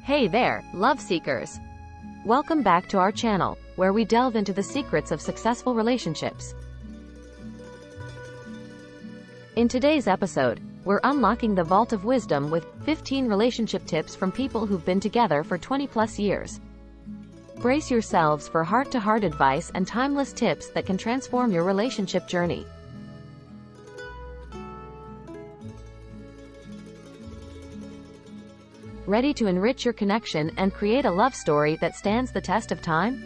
Hey there, love seekers! Welcome back to our channel, where we delve into the secrets of successful relationships. In today's episode, we're unlocking the vault of wisdom with 15 relationship tips from people who've been together for 20+ years. Brace yourselves for heart-to-heart advice and timeless tips that can transform your relationship journey. Ready to enrich your connection and create a love story that stands the test of time?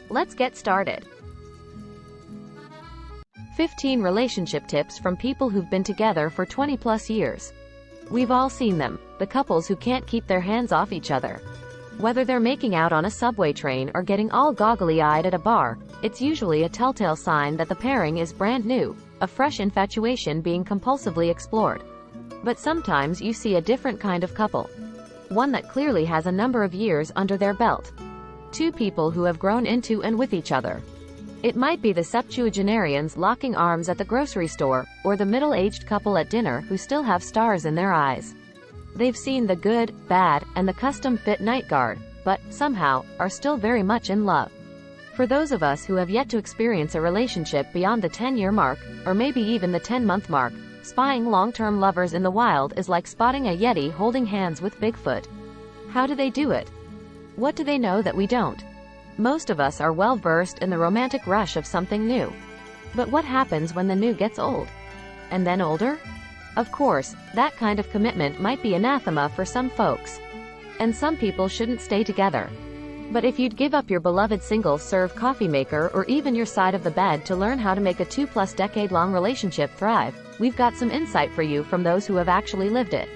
Let's get started. 15 relationship tips from people who've been together for 20+ years. We've all seen them, the couples who can't keep their hands off each other. Whether they're making out on a subway train or getting all goggly-eyed at a bar, it's usually a telltale sign that the pairing is brand new, a fresh infatuation being compulsively explored. But sometimes you see a different kind of couple. One that clearly has a number of years under their belt. Two people who have grown into and with each other. It might be the septuagenarians locking arms at the grocery store, or the middle-aged couple at dinner who still have stars in their eyes. They've seen the good, bad, and the custom-fit night guard, but, somehow, are still very much in love. For those of us who have yet to experience a relationship beyond the 10-year mark, or maybe even the 10-month mark, spying long-term lovers in the wild is like spotting a Yeti holding hands with Bigfoot. How do they do it? What do they know that we don't? Most of us are well versed in the romantic rush of something new. But what happens when the new gets old? And then older? Of course, that kind of commitment might be anathema for some folks. And some people shouldn't stay together. But if you'd give up your beloved single-serve coffee maker or even your side of the bed to learn how to make a 2+ decade-long relationship thrive, we've got some insight for you from those who have actually lived it.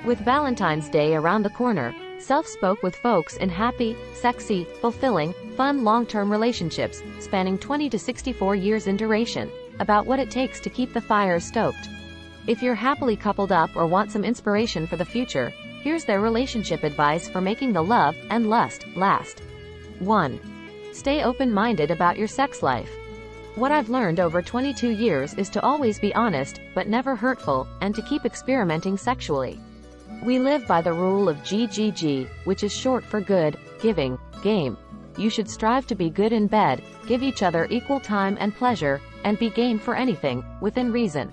With Valentine's Day around the corner, Self spoke with folks in happy, sexy, fulfilling, fun long-term relationships, spanning 20 to 64 years in duration, about what it takes to keep the fires stoked. If you're happily coupled up or want some inspiration for the future, here's their relationship advice for making the love and lust last. 1. Stay open-minded about your sex life. What I've learned over 22 years is to always be honest, but never hurtful, and to keep experimenting sexually. We live by the rule of GGG, which is short for good, giving, game. You should strive to be good in bed, give each other equal time and pleasure, and be game for anything, within reason.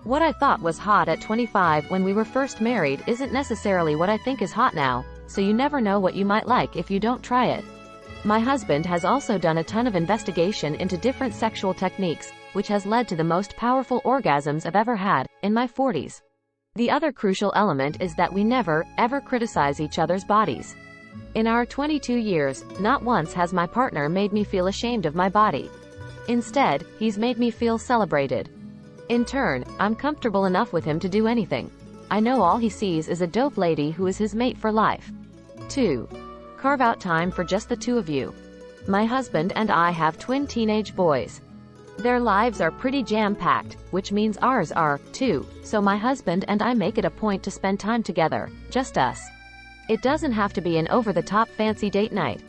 What I thought was hot at 25 when we were first married isn't necessarily what I think is hot now, so you never know what you might like if you don't try it. My husband has also done a ton of investigation into different sexual techniques, which has led to the most powerful orgasms I've ever had, in my 40s. The other crucial element is that we never, ever criticize each other's bodies. In our 22 years, not once has my partner made me feel ashamed of my body. Instead, he's made me feel celebrated. In turn, I'm comfortable enough with him to do anything. I know all he sees is a dope lady who is his mate for life. 2. Carve out time for just the two of you. My husband and I have twin teenage boys. Their lives are pretty jam-packed, which means ours are, too, so my husband and I make it a point to spend time together, just us. It doesn't have to be an over-the-top fancy date night.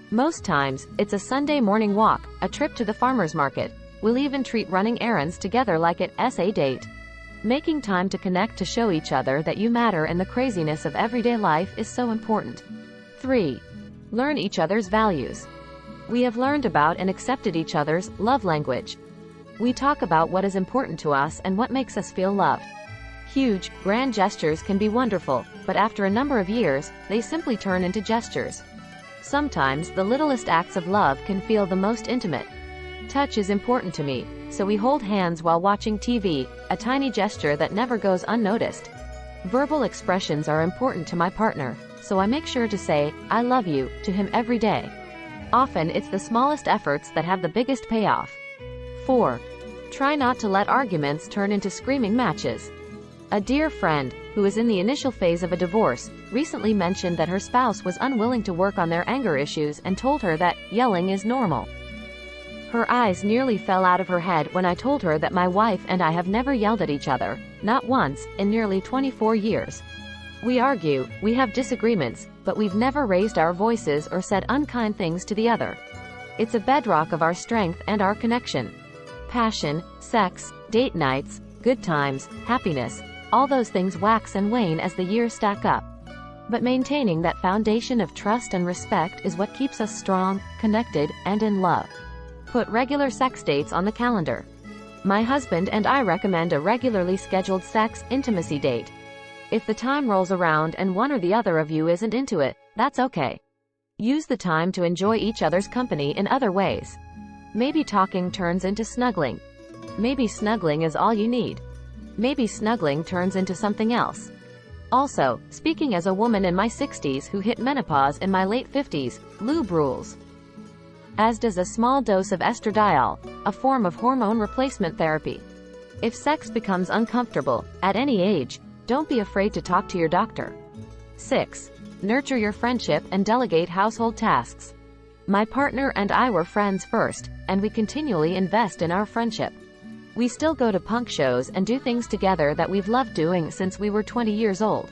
Most times, it's a Sunday morning walk, a trip to the farmer's market. We'll even treat running errands together like it's a date. Making time to connect to show each other that you matter in the craziness of everyday life is so important. 3. Learn each other's values. We have learned about and accepted each other's love language. We talk about what is important to us and what makes us feel loved. Huge, grand gestures can be wonderful, but after a number of years, they simply turn into gestures. Sometimes the littlest acts of love can feel the most intimate. Touch is important to me, so we hold hands while watching TV, a tiny gesture that never goes unnoticed. Verbal expressions are important to my partner, so I make sure to say, "I love you," to him every day. Often it's the smallest efforts that have the biggest payoff. 4. Try not to let arguments turn into screaming matches. A dear friend, who is in the initial phase of a divorce, recently mentioned that her spouse was unwilling to work on their anger issues and told her that yelling is normal. Her eyes nearly fell out of her head when I told her that my wife and I have never yelled at each other, not once, in nearly 24 years. We argue, we have disagreements, but we've never raised our voices or said unkind things to the other. It's a bedrock of our strength and our connection. Passion, sex, date nights, good times, happiness, all those things wax and wane as the years stack up. But maintaining that foundation of trust and respect is what keeps us strong, connected, and in love. Put regular sex dates on the calendar. My husband and I recommend a regularly scheduled sex intimacy date. If the time rolls around and one or the other of you isn't into it, that's okay. Use the time to enjoy each other's company in other ways. Maybe talking turns into snuggling. Maybe snuggling is all you need. Maybe snuggling turns into something else. Also, speaking as a woman in my 60s who hit menopause in my late 50s, lube rules. As does a small dose of estradiol, a form of hormone replacement therapy. If sex becomes uncomfortable, at any age, don't be afraid to talk to your doctor. 6. Nurture your friendship and delegate household tasks. My partner and I were friends first, and we continually invest in our friendship. We still go to punk shows and do things together that we've loved doing since we were 20 years old.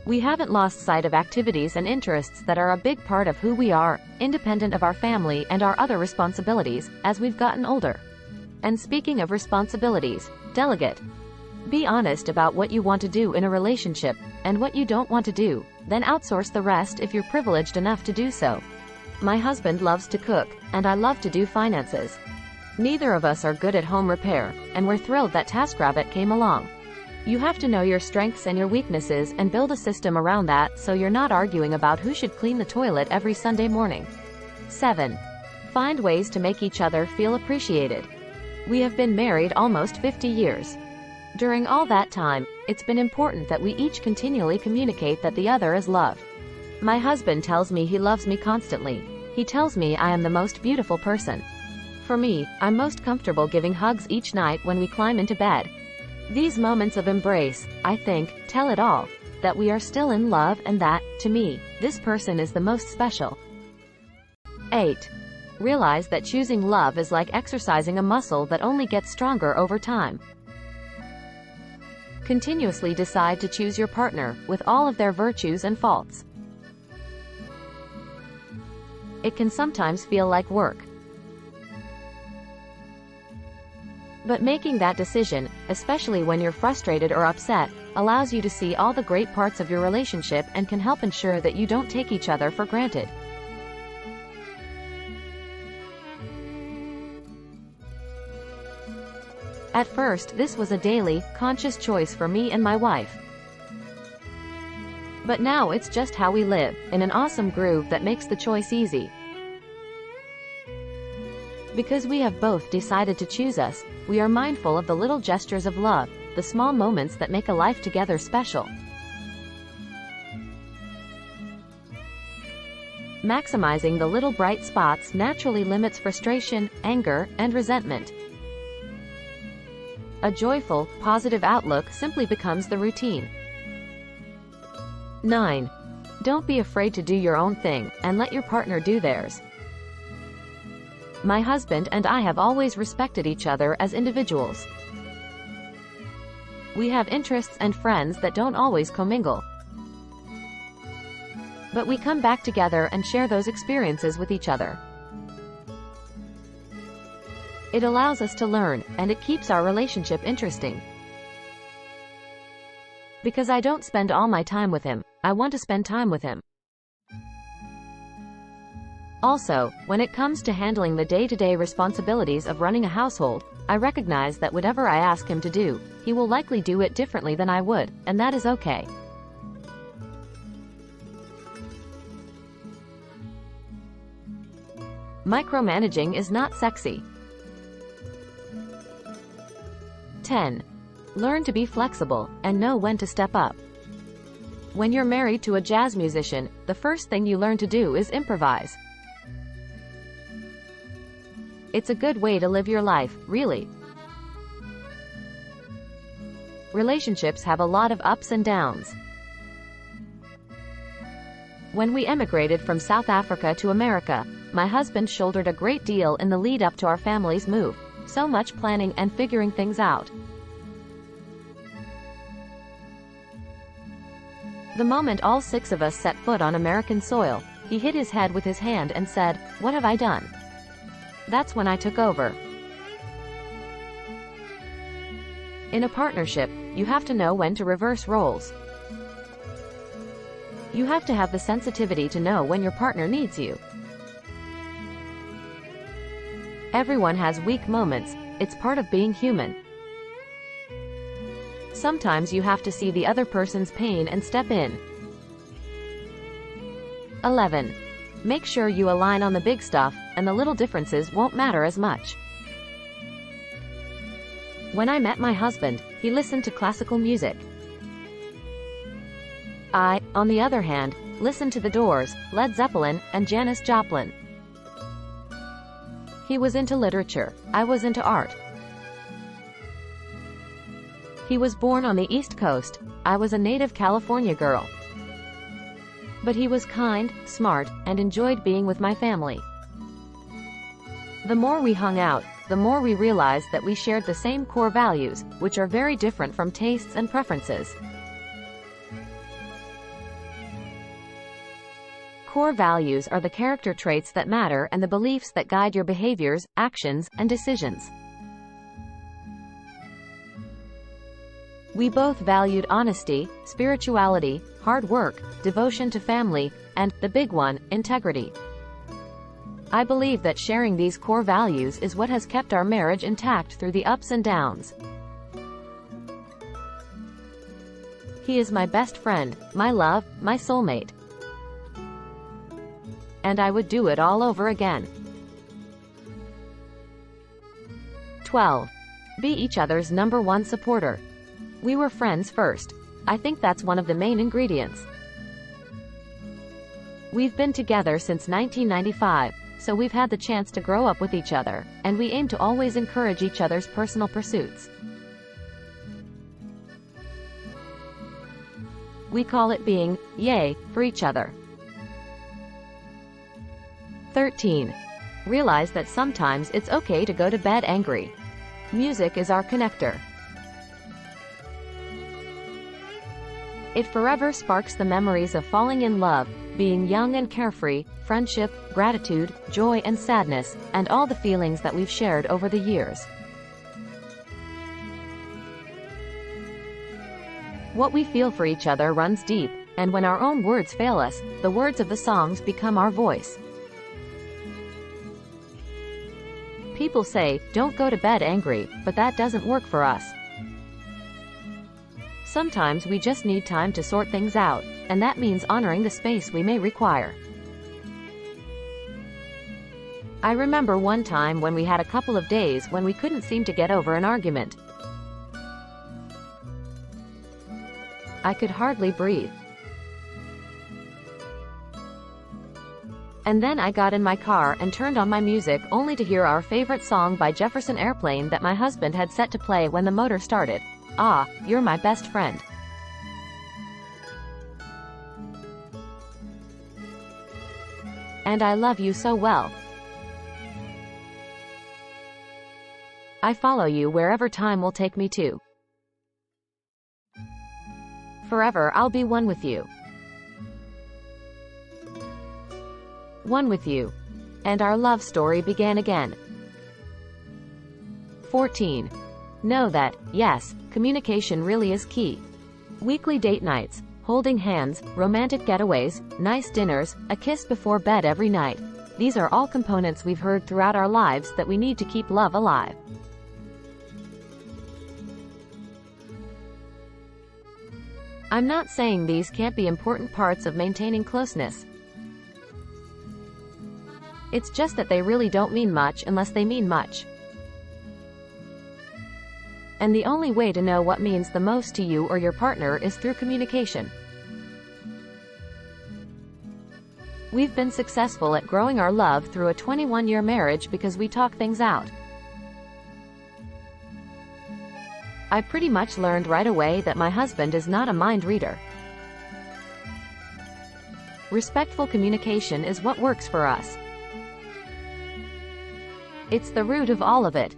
We haven't lost sight of activities and interests that are a big part of who we are, independent of our family and our other responsibilities, as we've gotten older. And speaking of responsibilities, delegate. Be honest about what you want to do in a relationship, and what you don't want to do, then outsource the rest if you're privileged enough to do so. My husband loves to cook, and I love to do finances. Neither of us are good at home repair, and we're thrilled that TaskRabbit came along. You have to know your strengths and your weaknesses and build a system around that so you're not arguing about who should clean the toilet every Sunday morning. 7. Find ways to make each other feel appreciated. We have been married almost 50 years. During all that time, it's been important that we each continually communicate that the other is loved. My husband tells me he loves me constantly. He tells me I am the most beautiful person. For me, I'm most comfortable giving hugs each night when we climb into bed. These moments of embrace, I think, tell it all, that we are still in love and that, to me, this person is the most special. 8. Realize that choosing love is like exercising a muscle that only gets stronger over time. Continuously decide to choose your partner, with all of their virtues and faults. It can sometimes feel like work. But making that decision, especially when you're frustrated or upset, allows you to see all the great parts of your relationship and can help ensure that you don't take each other for granted. At first, this was a daily, conscious choice for me and my wife. But now it's just how we live, in an awesome groove that makes the choice easy. Because we have both decided to choose us, we are mindful of the little gestures of love, the small moments that make a life together special. Maximizing the little bright spots naturally limits frustration, anger, and resentment. A joyful, positive outlook simply becomes the routine. 9. Don't be afraid to do your own thing, and let your partner do theirs. My husband and I have always respected each other as individuals. We have interests and friends that don't always commingle. But we come back together and share those experiences with each other. It allows us to learn, and it keeps our relationship interesting. Because I don't spend all my time with him, I want to spend time with him. Also, when it comes to handling the day-to-day responsibilities of running a household, I recognize that whatever I ask him to do, he will likely do it differently than I would, and that is okay. Micromanaging is not sexy. 10. Learn to be flexible, and know when to step up. When you're married to a jazz musician, the first thing you learn to do is improvise. It's a good way to live your life, really. Relationships have a lot of ups and downs. When we emigrated from South Africa to America, my husband shouldered a great deal in the lead up to our family's move, so much planning and figuring things out. The moment all 6 of us set foot on American soil, he hit his head with his hand and said, "What have I done?" That's when I took over. In a partnership, you have to know when to reverse roles. You have to have the sensitivity to know when your partner needs you. Everyone has weak moments, it's part of being human. Sometimes you have to see the other person's pain and step in. 11. Make sure you align on the big stuff, and the little differences won't matter as much. When I met my husband, he listened to classical music. I, on the other hand, listened to The Doors, Led Zeppelin, and Janis Joplin. He was into literature, I was into art. He was born on the East Coast, I was a native California girl. But he was kind, smart, and enjoyed being with my family. The more we hung out, the more we realized that we shared the same core values, which are very different from tastes and preferences. Core values are the character traits that matter and the beliefs that guide your behaviors, actions, and decisions. We both valued honesty, spirituality, hard work, devotion to family, and, the big one, integrity. I believe that sharing these core values is what has kept our marriage intact through the ups and downs. He is my best friend, my love, my soulmate. And I would do it all over again. 12. Be each other's number one supporter. We were friends first. I think that's one of the main ingredients. We've been together since 1995, so we've had the chance to grow up with each other, and we aim to always encourage each other's personal pursuits. We call it being, yay, for each other. 13. Realize that sometimes it's okay to go to bed angry. Music is our connector. It forever sparks the memories of falling in love, being young and carefree, friendship, gratitude, joy and sadness, and all the feelings that we've shared over the years. What we feel for each other runs deep, and when our own words fail us, the words of the songs become our voice. People say, don't go to bed angry, but that doesn't work for us. Sometimes we just need time to sort things out, and that means honoring the space we may require. I remember one time when we had a couple of days when we couldn't seem to get over an argument. I could hardly breathe. And then I got in my car and turned on my music only to hear our favorite song by Jefferson Airplane that my husband had set to play when the motor started. Ah, you're my best friend. And I love you so well. I follow you wherever time will take me to. Forever I'll be one with you. One with you. And our love story began again. 14. Know that, yes, communication really is key. Weekly date nights, holding hands, romantic getaways, nice dinners, a kiss before bed every night. These are all components we've heard throughout our lives that we need to keep love alive. I'm not saying these can't be important parts of maintaining closeness. It's just that they really don't mean much unless they mean much. And the only way to know what means the most to you or your partner is through communication. We've been successful at growing our love through a 21-year marriage because we talk things out. I pretty much learned right away that my husband is not a mind reader. Respectful communication is what works for us. It's the root of all of it.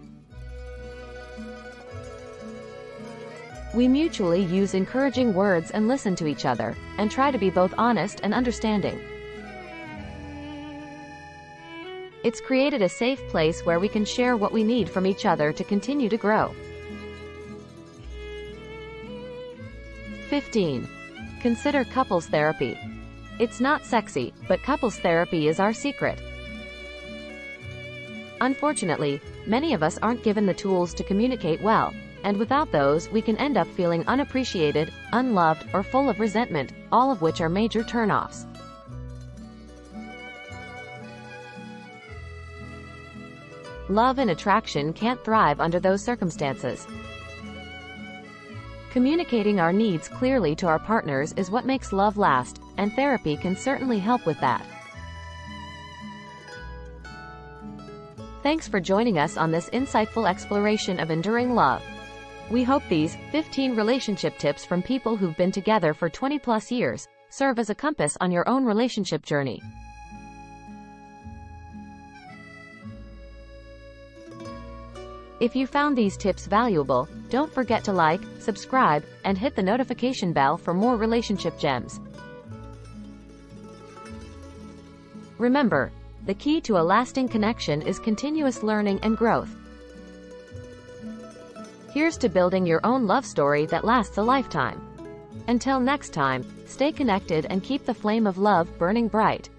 We mutually use encouraging words and listen to each other, and try to be both honest and understanding. It's created a safe place where we can share what we need from each other to continue to grow. 15. Consider couples therapy. It's not sexy, but couples therapy is our secret. Unfortunately, many of us aren't given the tools to communicate well, and without those, we can end up feeling unappreciated, unloved, or full of resentment, all of which are major turnoffs. Love and attraction can't thrive under those circumstances. Communicating our needs clearly to our partners is what makes love last, and therapy can certainly help with that. Thanks for joining us on this insightful exploration of enduring love. We hope these 15 relationship tips from people who've been together for 20+ years serve as a compass on your own relationship journey. If you found these tips valuable, don't forget to like, subscribe, and hit the notification bell for more relationship gems. Remember, the key to a lasting connection is continuous learning and growth. Here's to building your own love story that lasts a lifetime. Until next time, stay connected and keep the flame of love burning bright.